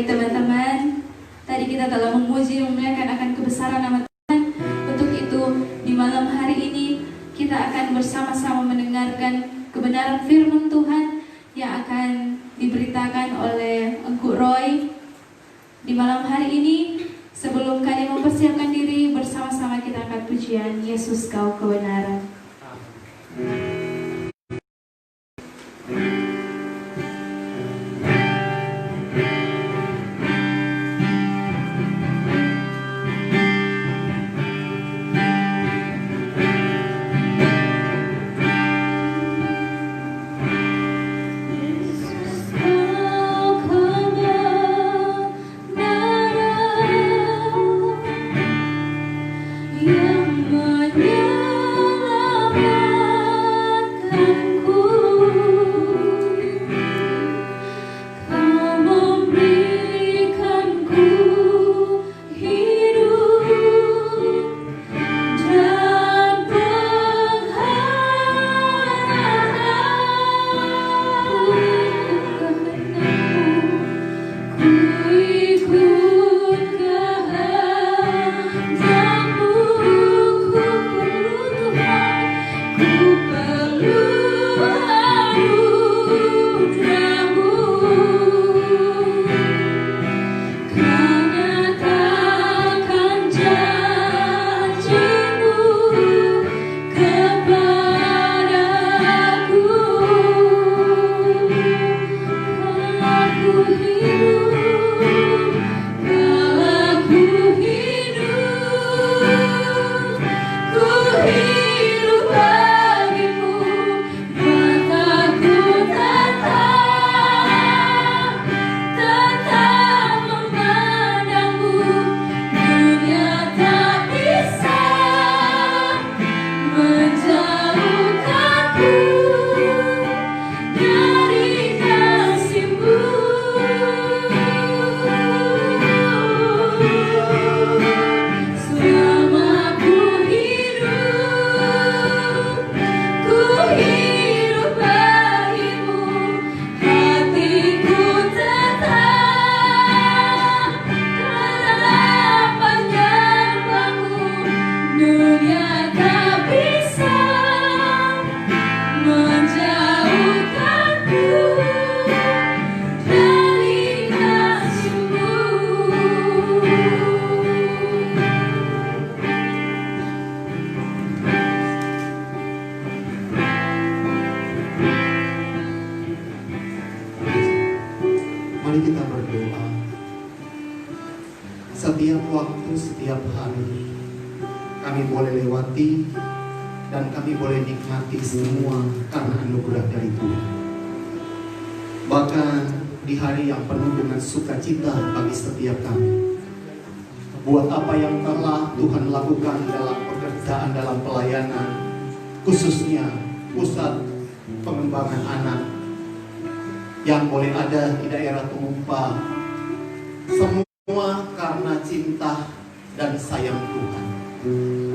teman-teman, tadi kita telah memuji memuliakan akan kebesaran nama Tuhan. Untuk itu di malam hari ini kita akan bersama-sama mendengarkan kebenaran firman Tuhan yang akan diberitakan oleh Engku Roy. Di malam hari ini, sebelum kalian mempersiapkan diri, bersama-sama kita angkat pujian Yesus Kau Kebenaran. Mari kita berdoa. Setiap waktu, setiap hari kami boleh lewati dan kami boleh nikmati semua karena anugerah dari Tuhan. Bahkan di hari yang penuh dengan sukacita bagi setiap kami, buat apa yang telah Tuhan lakukan dalam pekerjaan, dalam pelayanan, khususnya pusat pengembangan anak yang boleh ada di daerah Tumumpa, semua karena cinta dan sayang Tuhan.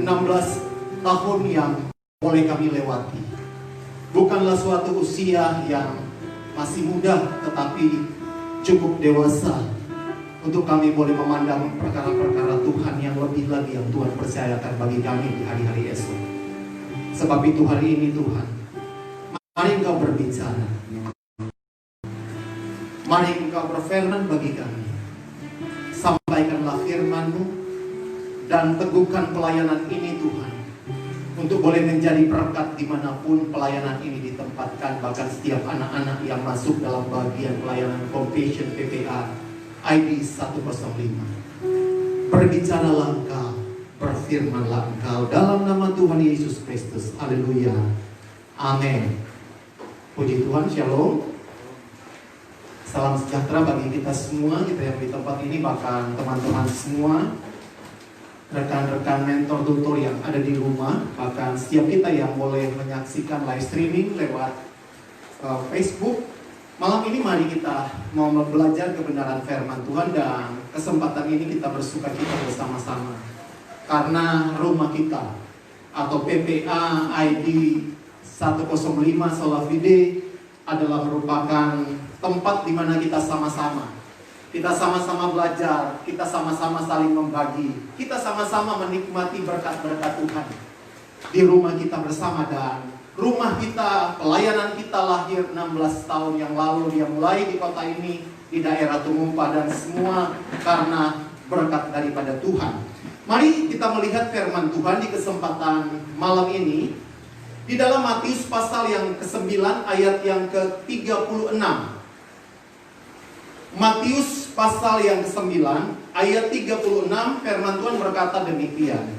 16 tahun yang boleh kami lewati bukanlah suatu usia yang masih muda, tetapi cukup dewasa untuk kami boleh memandang perkara-perkara Tuhan yang lebih lagi yang Tuhan percayakan bagi kami di hari-hari esok. Sebab itu hari ini Tuhan, mari Engkau berbicara. Mari Engkau berfirman bagi kami. Sampaikanlah firman-Mu dan teguhkan pelayanan ini Tuhan, untuk boleh menjadi berkat dimanapun pelayanan ini ditempatkan. Bahkan setiap anak-anak yang masuk dalam bagian pelayanan Compassion PPA ID 105. Berbicaralah Engkau, berfirmanlah Engkau dalam nama Tuhan Yesus Kristus. Haleluya. Amin. Puji Tuhan, shalom. Salam sejahtera bagi kita semua, kita yang di tempat ini, bahkan teman-teman semua, rekan-rekan mentor tutor yang ada di rumah, bahkan setiap kita yang boleh menyaksikan live streaming lewat Facebook. Malam ini mari kita mau belajar kebenaran firman Tuhan, dan kesempatan ini kita bersukacita bersama-sama karena rumah kita atau PPA ID 105 Solavide adalah merupakan tempat di mana kita sama-sama Kita sama-sama belajar, kita sama-sama saling membagi, kita sama-sama menikmati berkat-berkat Tuhan di rumah kita bersama. Dan rumah kita, pelayanan kita lahir 16 tahun yang lalu. Dia mulai di kota ini, di daerah Tumumpa, dan semua karena berkat daripada Tuhan. Mari kita melihat firman Tuhan di kesempatan malam ini di dalam Matius pasal yang ke-9 ayat yang ke-36. Matius pasal yang ke-9 ayat 36, firman Tuhan berkata demikian.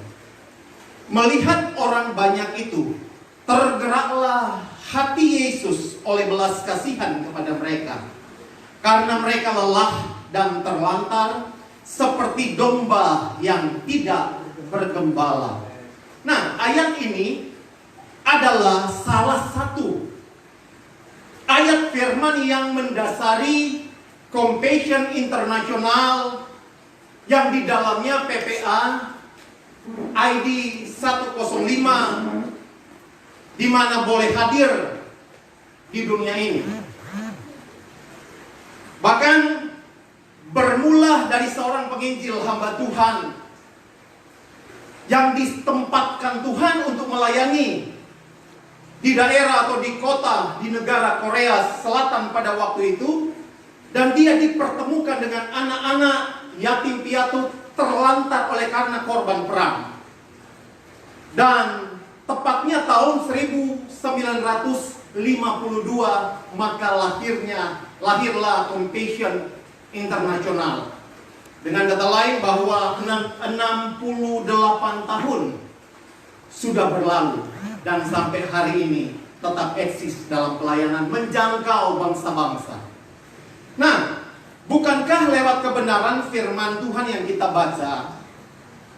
Melihat orang banyak itu, tergeraklah hati Yesus oleh belas kasihan kepada mereka, karena mereka lelah dan terlantar seperti domba yang tidak bergembala. Nah, ayat ini adalah salah satu ayat firman yang mendasari Compassion International, yang di dalamnya PPA ID 105 di mana boleh hadir di dunia ini. Bahkan bermula dari seorang penginjil hamba Tuhan yang ditempatkan Tuhan untuk melayani di daerah atau di kota di negara Korea Selatan pada waktu itu. Dan dia dipertemukan dengan anak-anak yatim piatu terlantar oleh karena korban perang. Dan tepatnya tahun 1952 maka lahirlah Compassion International. Dengan kata lain bahwa 68 tahun sudah berlalu dan sampai hari ini tetap eksis dalam pelayanan menjangkau bangsa-bangsa. Nah, bukankah lewat kebenaran firman Tuhan yang kita baca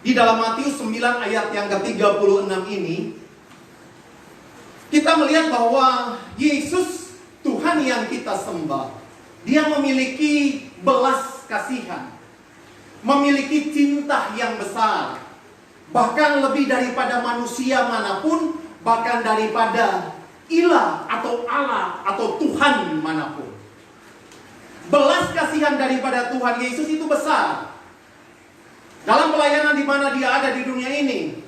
di dalam Matius 9 ayat yang ke-36 ini, kita melihat bahwa Yesus Tuhan yang kita sembah, Dia memiliki belas kasihan, memiliki cinta yang besar, bahkan lebih daripada manusia manapun, bahkan daripada ilah atau Allah atau Tuhan manapun. Belas kasihan daripada Tuhan Yesus itu besar. Dalam pelayanan di mana dia ada di dunia ini,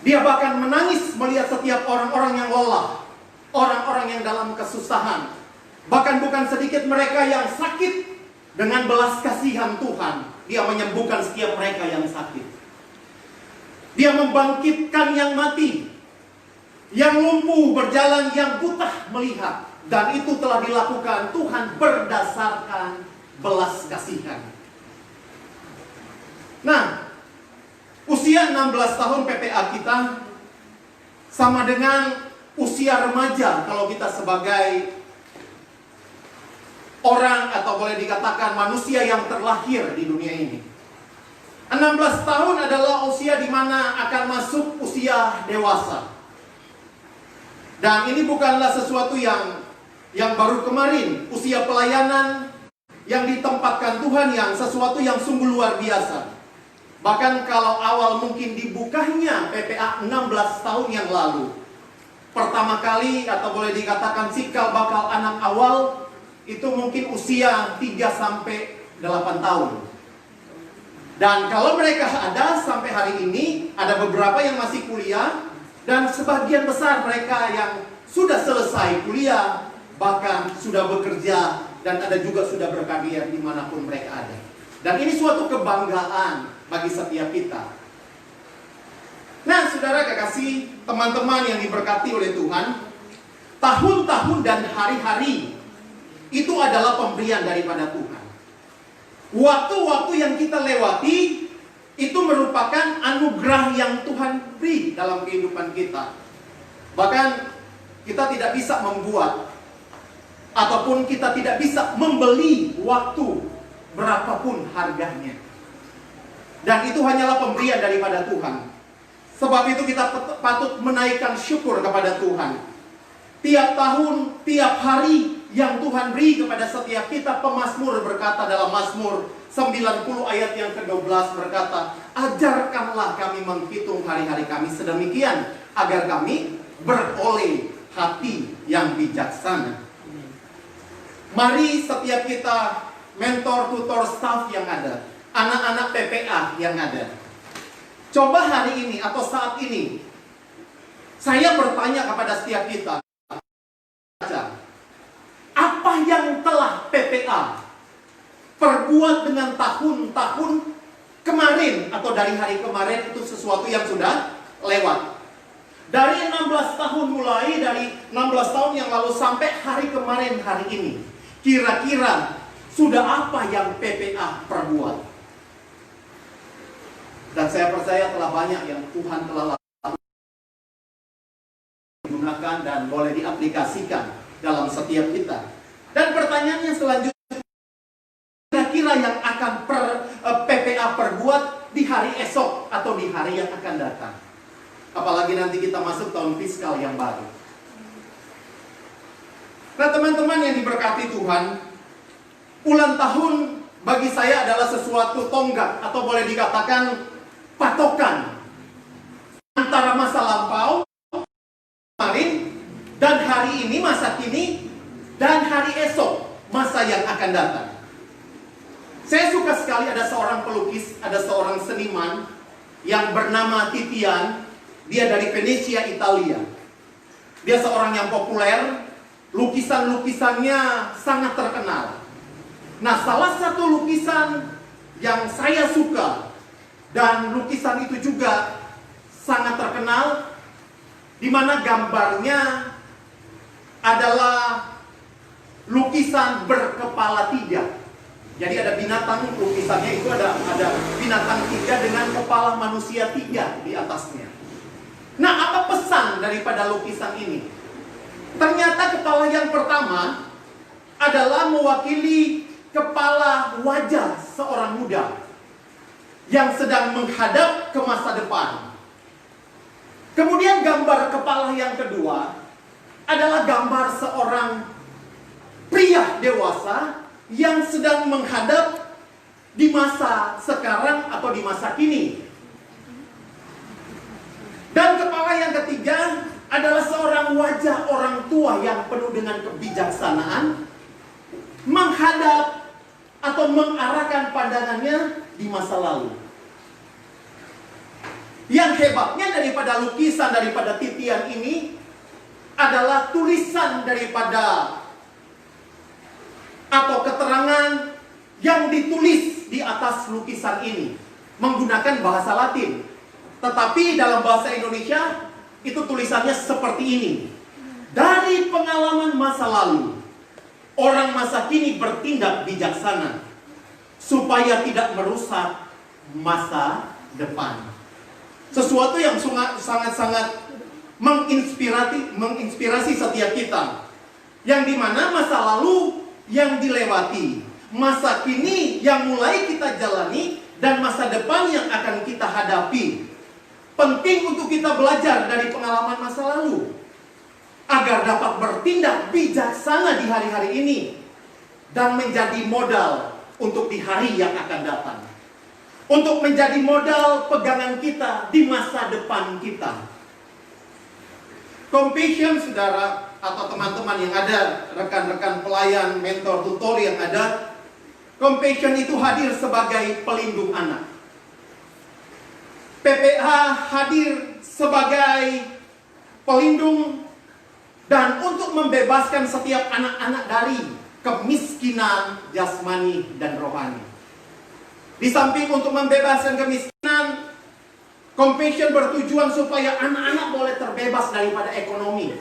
dia bahkan menangis melihat setiap orang-orang yang lelah, orang-orang yang dalam kesusahan. Bahkan bukan sedikit mereka yang sakit. Dengan belas kasihan Tuhan, Dia menyembuhkan setiap mereka yang sakit. Dia membangkitkan yang mati, yang lumpuh berjalan, yang buta melihat. Dan itu telah dilakukan Tuhan berdasarkan belas kasihan. Nah, usia 16 tahun PPA kita sama dengan usia remaja kalau kita sebagai orang atau boleh dikatakan manusia yang terlahir di dunia ini. 16 tahun adalah usia di mana akan masuk usia dewasa. Dan ini bukanlah sesuatu yang baru kemarin, usia pelayanan yang ditempatkan Tuhan yang sesuatu yang sungguh luar biasa. Bahkan kalau awal mungkin dibukanya PPA 16 tahun yang lalu, pertama kali atau boleh dikatakan cikal bakal anak awal itu mungkin usia 3-8 tahun. Dan kalau mereka ada sampai hari ini, ada beberapa yang masih kuliah, dan sebagian besar mereka yang sudah selesai kuliah, bahkan sudah bekerja, dan ada juga sudah berkarya dimanapun mereka ada. Dan ini suatu kebanggaan bagi setiap kita. Nah, saudara kekasih, teman-teman yang diberkati oleh Tuhan, tahun-tahun dan hari-hari itu adalah pemberian daripada Tuhan. Waktu-waktu yang kita lewati itu merupakan anugerah yang Tuhan beri dalam kehidupan kita. Bahkan kita tidak bisa membuat ataupun kita tidak bisa membeli waktu berapapun harganya. Dan itu hanyalah pemberian daripada Tuhan. Sebab itu kita patut menaikkan syukur kepada Tuhan. Tiap tahun, tiap hari yang Tuhan beri kepada setiap kita. Pemazmur berkata dalam Mazmur 90 ayat yang ke-12 berkata, ajarkanlah kami menghitung hari-hari kami sedemikian, agar kami beroleh hati yang bijaksana. Mari setiap kita mentor, tutor, staff yang ada, anak-anak PPA yang ada. Coba hari ini atau saat ini, saya bertanya kepada setiap kita, apa yang telah PPA perbuat dengan tahun-tahun kemarin atau dari hari kemarin itu sesuatu yang sudah lewat. Dari 16 tahun mulai, dari 16 tahun yang lalu sampai hari kemarin hari ini. Kira-kira sudah apa yang PPA perbuat? Dan saya percaya telah banyak yang Tuhan telah lakukan, digunakan dan boleh diaplikasikan dalam setiap kita. Dan pertanyaannya selanjutnya, kira-kira yang akan PPA perbuat di hari esok atau di hari yang akan datang? Apalagi nanti kita masuk tahun fiskal yang baru. Nah teman-teman yang diberkati Tuhan, ulang tahun bagi saya adalah sesuatu tonggak atau boleh dikatakan patokan antara masa lampau, kemarin, dan hari ini, masa kini, dan hari esok, masa yang akan datang. Saya suka sekali ada seorang pelukis, ada seorang seniman yang bernama Titian. Dia dari Venesia, Italia. Dia seorang yang populer, lukisan-lukisannya sangat terkenal. Nah, salah satu lukisan yang saya suka dan lukisan itu juga sangat terkenal, di mana gambarnya adalah lukisan berkepala 3. Jadi ada binatang, lukisannya itu ada binatang 3 dengan kepala manusia 3 di atasnya. Nah, apa pesan daripada lukisan ini? Ternyata kepala yang pertama adalah mewakili kepala wajah seorang muda yang sedang menghadap ke masa depan. Kemudian gambar kepala yang kedua adalah gambar seorang pria dewasa yang sedang menghadap di masa sekarang atau di masa kini. Dan kepala yang ketiga adalah seorang wajah orang tua yang penuh dengan kebijaksanaan, menghadap atau mengarahkan pandangannya di masa lalu. Yang hebatnya daripada lukisan daripada Titian ini adalah tulisan daripada atau keterangan yang ditulis di atas lukisan ini menggunakan bahasa Latin. Tetapi dalam bahasa Indonesia itu tulisannya seperti ini. Dari pengalaman masa lalu, orang masa kini bertindak bijaksana supaya tidak merusak masa depan. Sesuatu yang sangat-sangat menginspirasi setiap kita. Yang dimana masa lalu yang dilewati, masa kini yang mulai kita jalani, dan masa depan yang akan kita hadapi. Penting untuk kita belajar dari pengalaman masa lalu agar dapat bertindak bijaksana di hari-hari ini dan menjadi modal untuk di hari yang akan datang. Untuk menjadi modal pegangan kita di masa depan kita. Compassion, saudara atau teman-teman yang ada, rekan-rekan pelayan, mentor, tutor yang ada, Compassion itu hadir sebagai pelindung anak. PPA hadir sebagai pelindung dan untuk membebaskan setiap anak-anak dari kemiskinan jasmani dan rohani. Di samping untuk membebaskan kemiskinan, Compassion bertujuan supaya anak-anak boleh terbebas daripada ekonomi,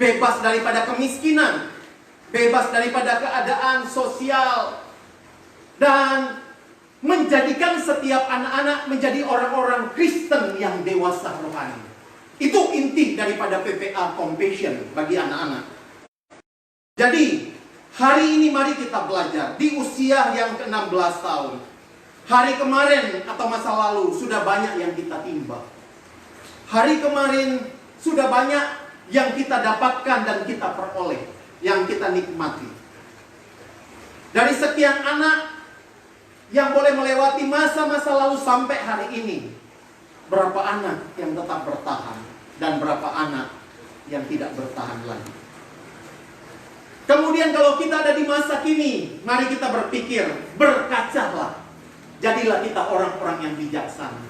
bebas daripada kemiskinan, bebas daripada keadaan sosial, dan menjadikan setiap anak-anak menjadi orang-orang Kristen yang dewasa rohani. Itu inti daripada PPA Compassion bagi anak-anak. Jadi, hari ini mari kita belajar di usia yang ke-16 tahun. Hari kemarin atau masa lalu sudah banyak yang kita timba. Hari kemarin sudah banyak yang kita dapatkan dan kita peroleh, yang kita nikmati. Dari sekian anak yang boleh melewati masa-masa lalu sampai hari ini, berapa anak yang tetap bertahan dan berapa anak yang tidak bertahan lagi. Kemudian kalau kita ada di masa kini, mari kita berpikir, berkacalah. Jadilah kita orang-orang yang bijaksana.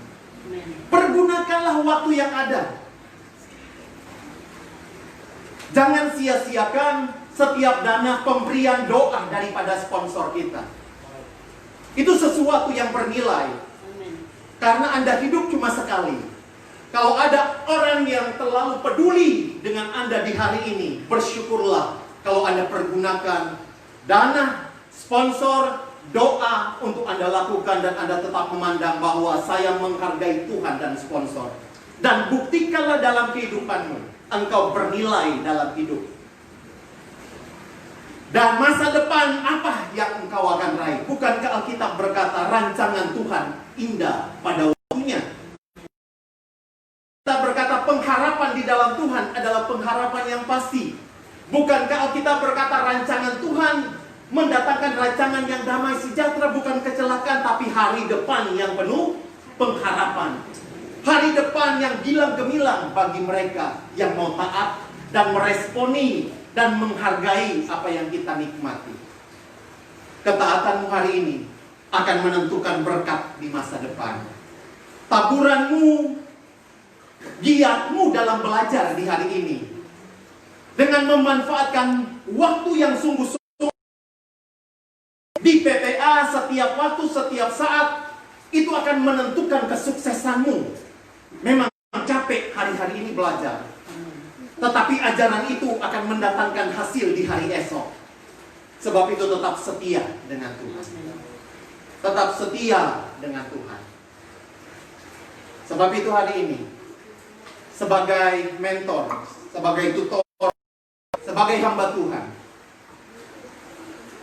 Pergunakanlah waktu yang ada. Jangan sia-siakan setiap dana pemberian doa daripada sponsor kita. Itu sesuatu yang bernilai. Karena Anda hidup cuma sekali. Kalau ada orang yang terlalu peduli dengan Anda di hari ini, bersyukurlah kalau Anda pergunakan dana, sponsor, doa untuk Anda lakukan, dan Anda tetap memandang bahwa saya menghargai Tuhan dan sponsor. Dan buktikanlah dalam kehidupanmu, engkau bernilai dalam hidup. Dan masa depan apa yang engkau akan raih? Bukankah Alkitab berkata rancangan Tuhan indah pada waktunya? Kita berkata pengharapan di dalam Tuhan adalah pengharapan yang pasti. Bukankah Alkitab berkata rancangan Tuhan mendatangkan rancangan yang damai sejahtera, bukan kecelakaan, tapi hari depan yang penuh pengharapan. Hari depan yang gilang gemilang bagi mereka yang mau taat dan meresponi dan menghargai apa yang kita nikmati. Ketaatanmu hari ini akan menentukan berkat di masa depan. Taburanmu, giatmu dalam belajar di hari ini, dengan memanfaatkan waktu yang sungguh-sungguh di PPA setiap waktu, setiap saat, itu akan menentukan kesuksesanmu. Memang capek hari-hari ini belajar, tetapi ajaran itu akan mendatangkan hasil di hari esok. Sebab itu tetap setia dengan Tuhan. Tetap setia dengan Tuhan. Sebab itu hari ini, sebagai mentor, sebagai tutor, sebagai hamba Tuhan,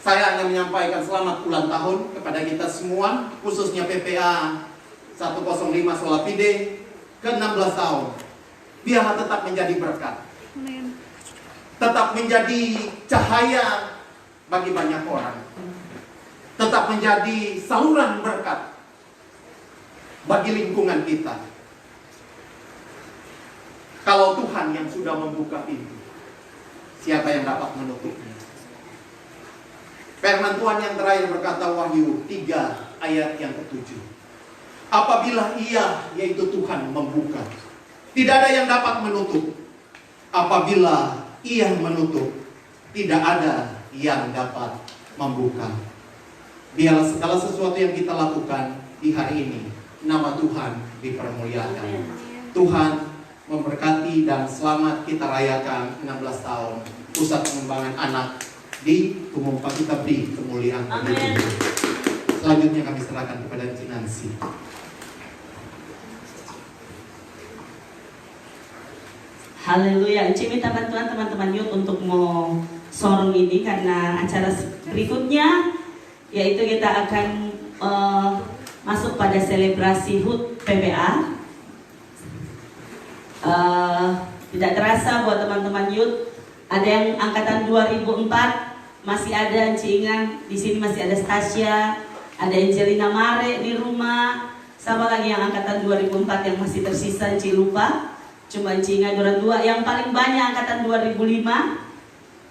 saya hanya menyampaikan selamat ulang tahun kepada kita semua, khususnya PPA 105 Solapide ke-16 tahun. Biarlah tetap menjadi berkat. Tetap menjadi cahaya bagi banyak orang. Tetap menjadi saluran berkat bagi lingkungan kita. Kalau Tuhan yang sudah membuka pintu, siapa yang dapat menutupnya? Firman Tuhan yang terakhir berkata, Wahyu 3 ayat yang ke-7. Apabila Ia, yaitu Tuhan, membuka, tidak ada yang dapat menutup. Apabila Ia menutup, tidak ada yang dapat membuka. Biarlah segala sesuatu yang kita lakukan di hari ini, nama Tuhan dipermuliakan. Tuhan memberkati dan selamat kita rayakan 16 tahun Pusat Pengembangan Anak di Tumumpa. Kita beri kemuliaan. Amin. Selanjutnya kami serahkan kepada Cik Nancy. Haleluya. Encik minta bantuan teman-teman youth untuk mau sorong ini karena acara berikutnya yaitu kita akan masuk pada selebrasi HUT PPA. Tidak terasa buat teman-teman youth, ada yang angkatan 2004 masih ada Encik Ingan di sini, masih ada Stasia, ada Angelina Mare di rumah, sama lagi yang angkatan 2004 yang masih tersisa Encik lupa. Cuma Encik Ingan dua, yang paling banyak angkatan 2005.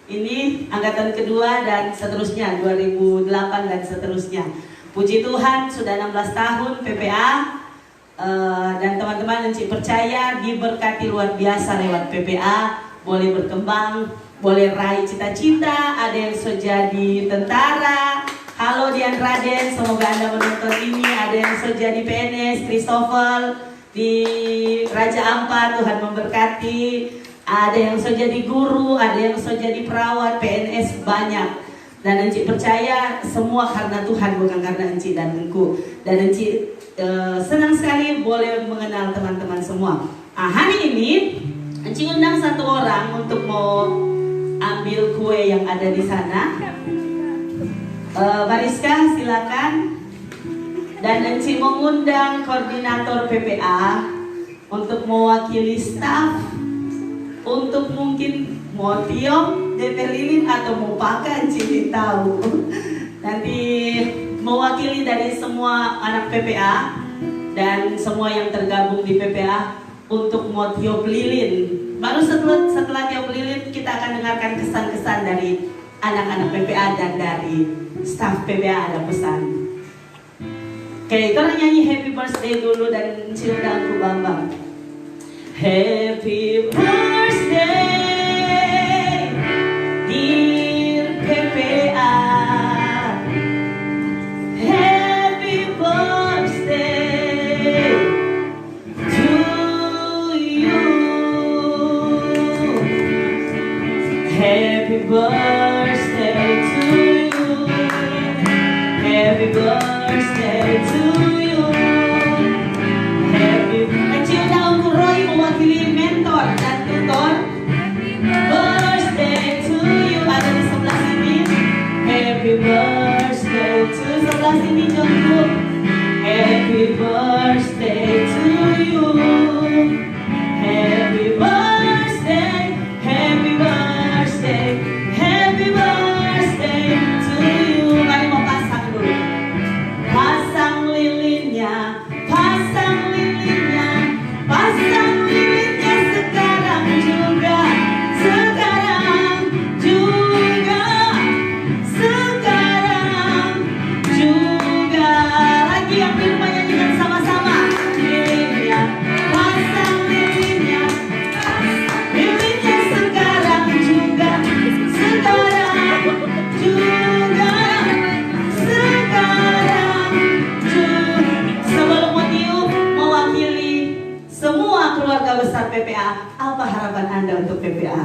Ini angkatan kedua dan seterusnya 2008 dan seterusnya. Puji Tuhan sudah 16 tahun PPA. Dan teman-teman Encik percaya diberkati luar biasa lewat PPA. Boleh berkembang, boleh raih cita-cita. Ada yang sudah jadi tentara. Halo Dian Raden, semoga Anda menonton ini. Ada yang sudah jadi PNS, Christopher di Raja Ampat, Tuhan memberkati. Ada yang sudah jadi guru, ada yang sudah jadi perawat, PNS banyak. Dan Encik percaya semua karena Tuhan, bukan karena Encik dan Engku. Dan Encik senang sekali boleh mengenal teman-teman semua. Hari ini Encik undang satu orang untuk mau ambil kue yang ada di sana. Bariska silakan. Dan Encik mengundang koordinator PPA untuk mewakili staf, untuk mungkin mau tiup DP lilin atau mau pakai, Encik tahu. Nanti mewakili dari semua anak PPA dan semua yang tergabung di PPA untuk mau tiup lilin Baru setelah dia berlilin, kita akan dengarkan kesan-kesan dari anak-anak PPA dan dari staf PPA ada pesan. Oke, kita nyanyi Happy Birthday dulu dan cium Bambang. Happy birthday, dear PPA. Happy birthday to you. Happy birthday to you. Happy birthday to you. Happy kecil daun Roy mewakili mentor dan tutor. Birthday to you. Ada di sebelah sini. Happy birthday to sebelah sini Jongku. Happy birthday to you. Happy birthday. Happy birthday. Happy birthday to you. Mari mau pasang dulu. Pasang lilinnya. Pasang lilinnya. Pasang lilinnya sekarang juga. Sekarang juga. Sekarang juga. Lagi yang di rumah nyanyikan sama-sama. Lilinnya. Pasang lilinnya. Lilinnya sekarang juga. Sekarang juga. Sekarang juga. Sebelum meniup mewakili semua keluarga besar PPA, apa harapan Anda untuk PPA?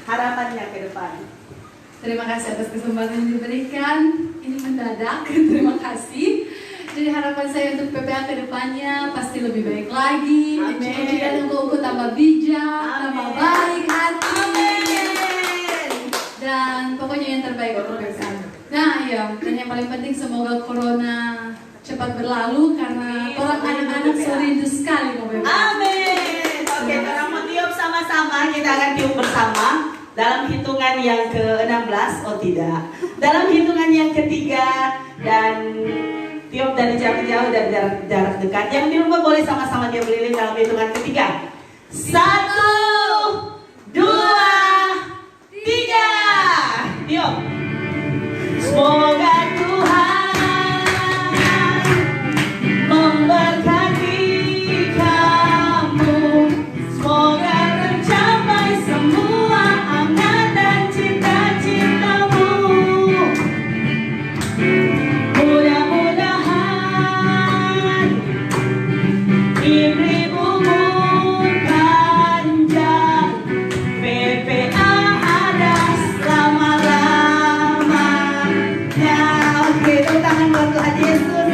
Harapannya ke depan. Terima kasih atas kesempatan yang diberikan. Ini mendadak, terima kasih. Jadi harapan saya untuk PPA ke depannya pasti lebih baik lagi. Amin. Jika untuk tambah bijak, tambah Amin. baik hati. Amin. Dan pokoknya yang terbaik untuk PPA. Nah iya, dan yang paling penting semoga corona cepat berlalu karena Amin. orang anak-anak so rindu sekali mau PPA. Amin. Oke, sekarang mau tiup sama-sama. Kita akan tiup bersama dalam hitungan yang ke-16. Oh tidak, dalam hitungan yang ketiga. Dan tiup dari jarak jauh dan jarak dekat. Yang di rumah boleh sama-sama dia berlilin dalam hitungan ketiga. 1, 2, 3. Tiup. Semoga Tuhan memberkati kamu. Semoga tercapai semua angan dan cita-citamu. Mudah-mudahan diberi umur panjang, PPA ada selama-lamanya. Oke, tepuk tangan buat Tuhan Yesus.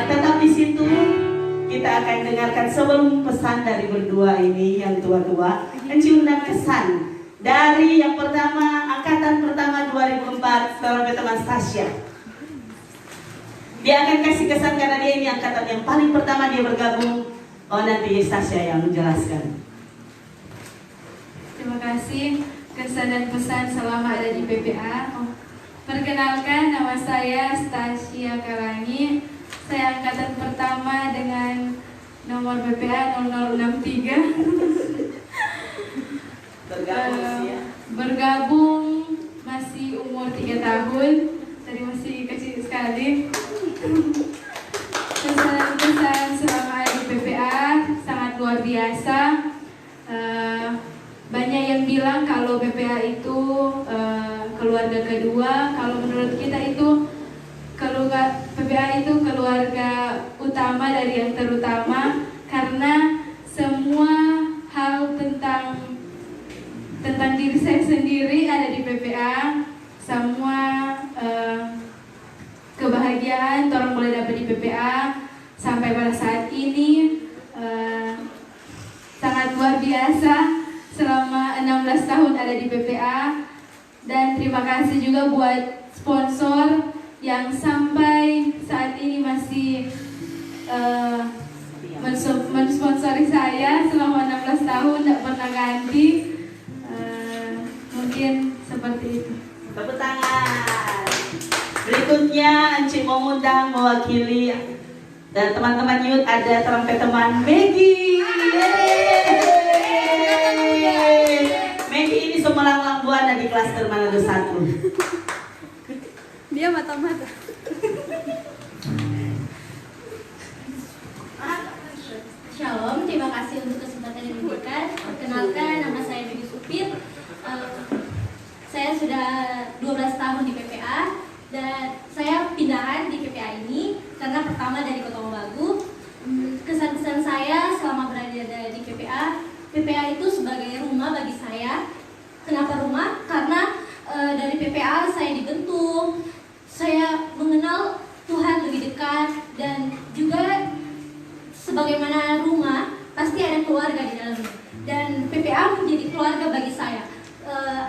Tetap di situ. Kita akan dengarkan sebelum pesan dari berdua ini yang tua-tua, mencium dan kesan dari yang pertama, angkatan pertama 2004, saudara teman Stasya. Dia akan kasih kesan karena dia ini angkatan yang paling pertama dia bergabung. Oh, nanti Stasya yang menjelaskan. Terima kasih kesan dan pesan selama ada di PPA. Perkenalkan, nama saya Stasya Karangi. Saya angkatan pertama dengan nomor PPA 0063. Bergabung usia. Bergabung masih umur 3 tahun. Jadi masih kecil sekali. Kesan selama ada di PPA sangat luar biasa. Banyak yang bilang kalau PPA itu keluarga kedua. Kalau menurut kita itu PPA itu keluarga utama dari yang terutama, karena semua hal tentang diri saya sendiri ada di PPA. Semua kebahagiaan orang boleh dapat di PPA sampai pada saat ini sangat luar biasa selama 16 tahun ada di PPA. Dan terima kasih juga buat sponsor yang sampai saat ini masih mensponsori saya selama 16 tahun, tidak pernah ganti. Mungkin seperti itu. Tepuk tangan. Berikutnya Anci mengundang mewakili Dan teman-teman youth ada trompet teman Maggie. Maggie ini Sumelang Lambuana di klaster Manado 1. Dia mata-mata. Shalom, terima kasih untuk kesempatan yang diberikan. Perkenalkan, nama saya Maggie Supir. Saya sudah 12 tahun di PPA dan saya pindahan di PPA ini karena pertama dari Kota Mobagu. Kesan-kesan saya selama berada di PPA, PPA itu sebagai rumah bagi saya. Kenapa rumah? Karena dari PPA saya dibentuk, saya mengenal Tuhan lebih dekat, dan juga sebagaimana rumah pasti ada keluarga di dalamnya. Dan PPA menjadi keluarga bagi saya.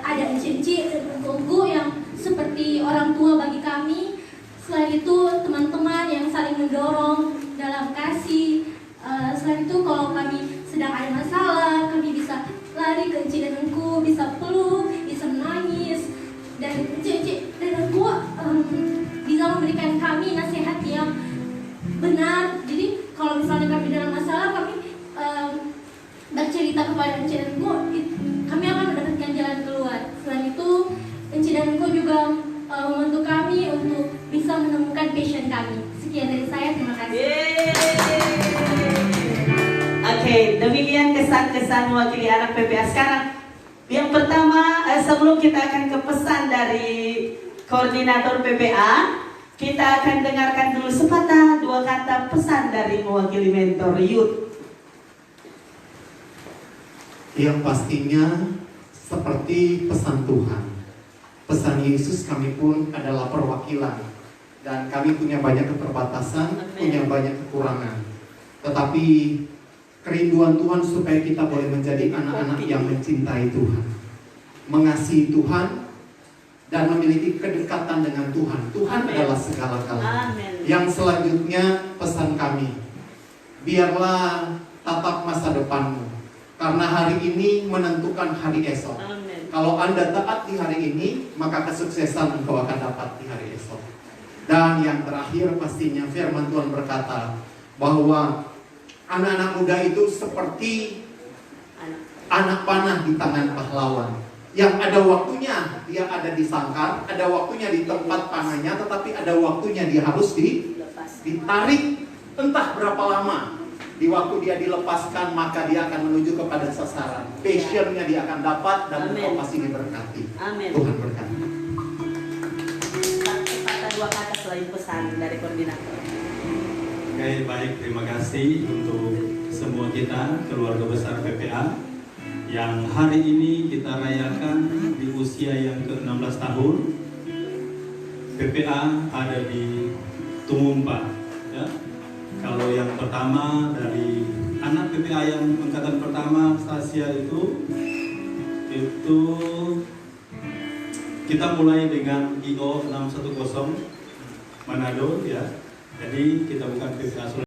Ada enci-enci dan engku yang seperti orang tua bagi kami. Selain itu teman-teman yang saling mendorong dalam kasih. Selain itu kalau kami sedang ada masalah, kami bisa lari ke enci dan engku, bisa peluk, bisa menangis. Dan enci dan engku bisa memberikan kami nasihat yang benar. Jadi kalau misalnya kami dalam masalah, kami bercerita kepada enci dan engku, kami akan mendapatkan jalan keluar. Selain itu, enci dan engku juga membantu kami untuk bisa menemukan passion kami. Sekian dari saya, terima kasih. Oke, demikian kesan-kesan mewakili anak PPA. Sekarang yang pertama, sebelum kita akan ke pesan dari koordinator PPA, kita akan dengarkan dulu sepatah dua kata pesan dari mewakili mentor youth. Yang pastinya seperti pesan Tuhan, pesan Yesus, kami pun adalah perwakilan. Dan kami punya banyak keterbatasan, punya banyak kekurangan. Tetapi kerinduan Tuhan supaya kita boleh menjadi anak-anak yang mencintai Tuhan, mengasihi Tuhan, dan memiliki kedekatan dengan Tuhan. Tuhan adalah segala-galanya. Yang selanjutnya pesan kami, biarlah tatap masa depanmu, karena hari ini menentukan hari esok. Kalau Anda taat di hari ini, maka kesuksesan engkau akan dapat di hari esok. Dan yang terakhir pastinya firman Tuhan berkata bahwa anak-anak muda itu seperti anak panah di tangan pahlawan, yang ada waktunya dia ada di sangkar, ada waktunya di tempat panahnya, tetapi ada waktunya dia harus ditarik entah berapa lama. Di waktu dia dilepaskan, maka dia akan menuju kepada sasaran. Passionnya dia akan dapat, dan engkau pasti diberkati. Amin. Tuhan berkati. Kata dua kata selain pesan dari koordinator. Oke, baik, terima kasih untuk semua kita, keluarga besar PPA, yang hari ini kita rayakan di usia yang ke-16 tahun. PPA ada di Tumumpa, ya. Kalau yang pertama dari anak PPA yang angkatan pertama, Stasia itu kita mulai dengan IO 610 Manado, ya. Jadi kita bukan PPA